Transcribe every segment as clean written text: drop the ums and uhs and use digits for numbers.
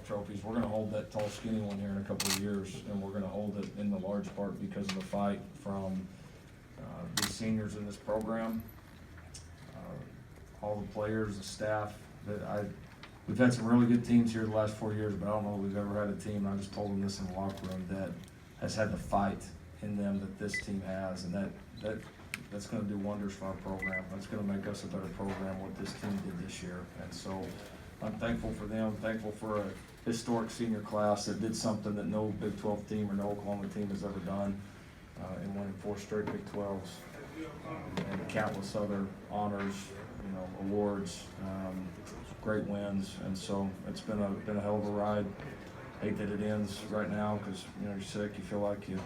trophies. We're going to hold that tall, skinny one here in a couple of years, and we're going to hold it in the large part because of the fight from the seniors in this program, all the players, the staff. We've had some really good teams here the last 4 years, but I don't know if we've ever had a team, and I just told them this in the locker room, that has had the fight in them that this team has, and that's going to do wonders for our program. That's going to make us a better program, what this team did this year. And so I'm thankful for them, thankful for a historic senior class that did something that no Big 12 team or no Oklahoma team has ever done, in winning 4 straight Big 12s, and countless other honors, awards, great wins. And so it's been a hell of a ride. Hate that it ends right now because you're sick. You feel like you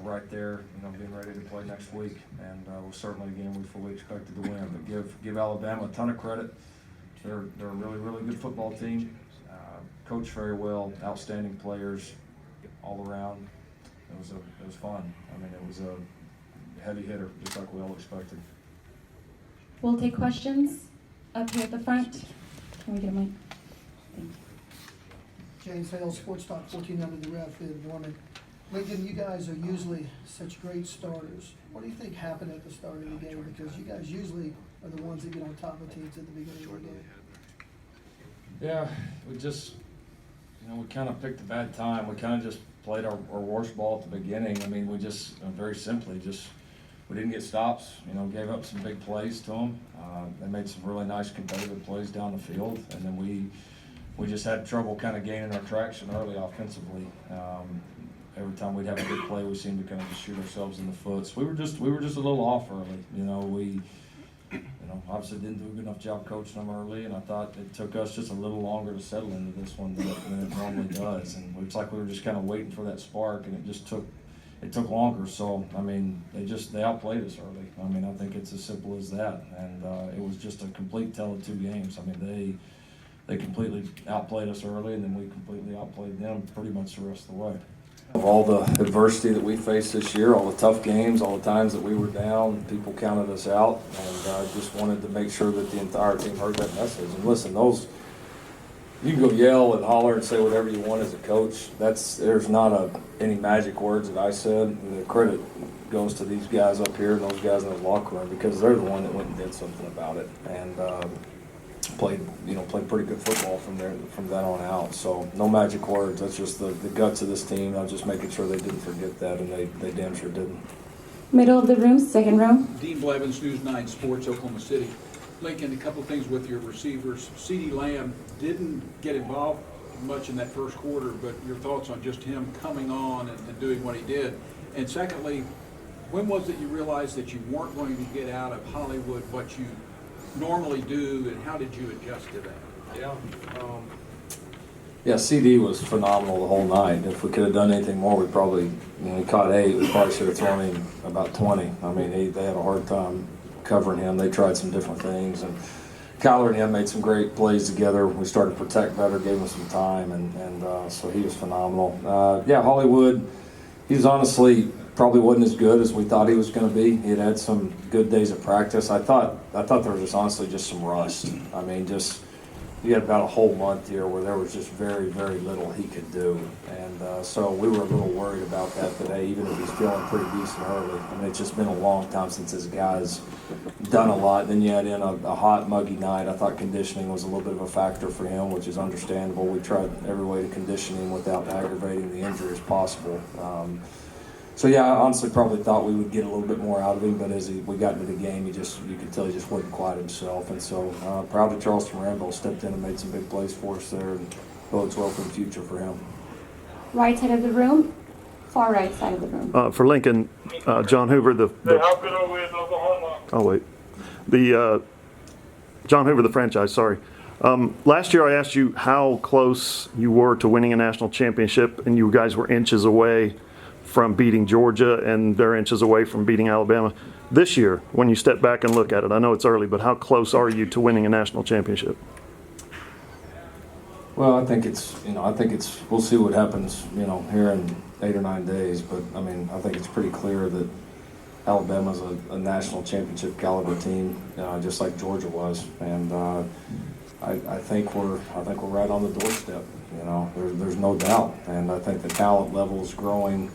right there, being ready to play next week. And we'll certainly, again, we fully expected to win. But give Alabama a ton of credit. They're a really, really good football team. Coached very well, outstanding players all around. It was fun. It was a heavy hitter, just like we all expected. We'll take questions up here at the front. Can we get a mic? Thank you. James Hale, Sports Talk 14 under the ref. Good morning. Lincoln, you guys are usually such great starters. What do you think happened at the start of the game? Because you guys usually are the ones that get on top of teams at the beginning of the game. Yeah, we just, we kind of picked a bad time. We kind of just played our worst ball at the beginning. We just, very simply, we didn't get stops, gave up some big plays to them. They made some really nice competitive plays down the field, and then we just had trouble kind of gaining our traction early offensively. Every time we'd have a big play, we seemed to kind of just shoot ourselves in the foot. So we were just a little off early. We obviously didn't do a good enough job coaching them early, and I thought it took us just a little longer to settle into this one than it normally does. And it's like we were just kind of waiting for that spark, and it took longer. So they outplayed us early. I think it's as simple as that. And it was just a complete tell of 2 games. They completely outplayed us early, and then we completely outplayed them pretty much the rest of the way. Of all the adversity that we faced this year, all the tough games, all the times that we were down, people counted us out, and I just wanted to make sure that the entire team heard that message. And listen, you can go yell and holler and say whatever you want as a coach. There's not any magic words that I said. The credit goes to these guys up here and those guys in the locker room, because they're the one that went and did something about it, and played pretty good football from that on out. So no magic words. That's just the guts of this team. I was just making sure they didn't forget that, and they damn sure didn't. Middle of the room, second row. Dean Blevins, News 9 Sports, Oklahoma City. Lincoln, a couple things with your receivers. CeeDee Lamb didn't get involved much in that first quarter, but your thoughts on just him coming on and doing what he did. And secondly, when was it you realized that you weren't going to get out of Hollywood what you normally do, and how did you adjust to that? Yeah, CD was phenomenal the whole night. If we could have done anything more, we probably, he caught 8, we probably should have thrown him about 20. They had a hard time covering him. They tried some different things, and Kyler and him made some great plays together. We started to protect better, gave him some time, and so he was phenomenal. Hollywood, he was honestly probably wasn't as good as we thought he was going to be. He had some good days of practice. I thought there was just some rust. You had about a whole month here where there was just very, very little he could do. And so we were a little worried about that today, even if he's feeling pretty decent early. It's just been a long time since this guy's done a lot. Then you had in a hot, muggy night. I thought conditioning was a little bit of a factor for him, which is understandable. We tried every way to condition him without aggravating the injury as possible. I honestly probably thought we would get a little bit more out of him, but as we got into the game, you could tell he just wasn't quite himself. And so proud that Charleston Rambo stepped in and made some big plays for us there, and bodes well for the future for him. Right side of the room, far right side of the room. For Lincoln, John Hoover, John Hoover, the franchise, sorry. Last year I asked you how close you were to winning a national championship, and you guys were inches away from beating Georgia, and they're inches away from beating Alabama. This year, when you step back and look at it, I know it's early, but how close are you to winning a national championship? Well, I think we'll see what happens, here in 8 or 9 days. But I think it's pretty clear that Alabama's a national championship caliber team, just like Georgia was, and I think we're right on the doorstep. there's no doubt. And I think the talent level is growing.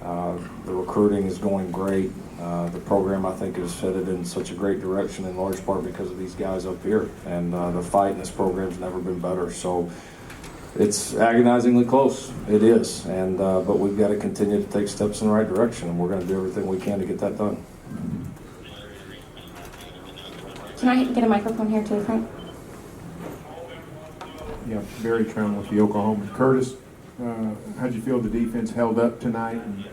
The recruiting is going great. The program, I think, is headed in such a great direction in large part because of these guys up here. And the fight in this program's never been better. So it's agonizingly close. It is. And but we've got to continue to take steps in the right direction, and we're going to do everything we can to get that done. Can I get a microphone here to the front? Yeah, Barry Trown with the Oklahoma. Curtis, how'd you feel the defense held up tonight, and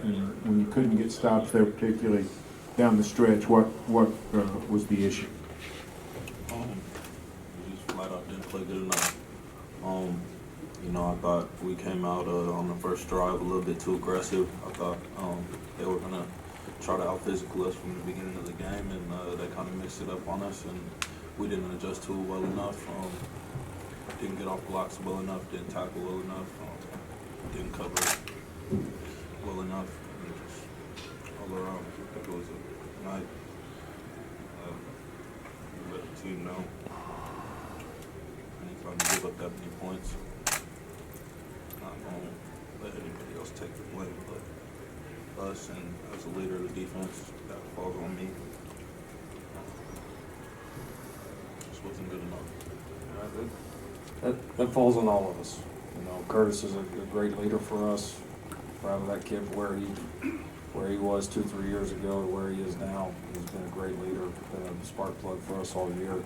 when you couldn't get stops there, particularly down the stretch, what was the issue? We just flat out didn't play good enough. I thought we came out on the first drive a little bit too aggressive. I thought they were gonna try to out-physical us from the beginning of the game, and they kind of mixed it up on us, and we didn't adjust to it well enough. Didn't get off blocks well enough, didn't tackle well enough, didn't cover well enough. And just all around, I think it was a night. We let the team know. Anytime you give up that many points, not going to let anybody else take the blame, but us, and as a leader of the defense, that falls on me. Just wasn't good enough. That falls on all of us. Curtis is a great leader for us. Proud of that kid where he was 2-3 years ago to where he is now. He's been a great leader, been a spark plug for us all year.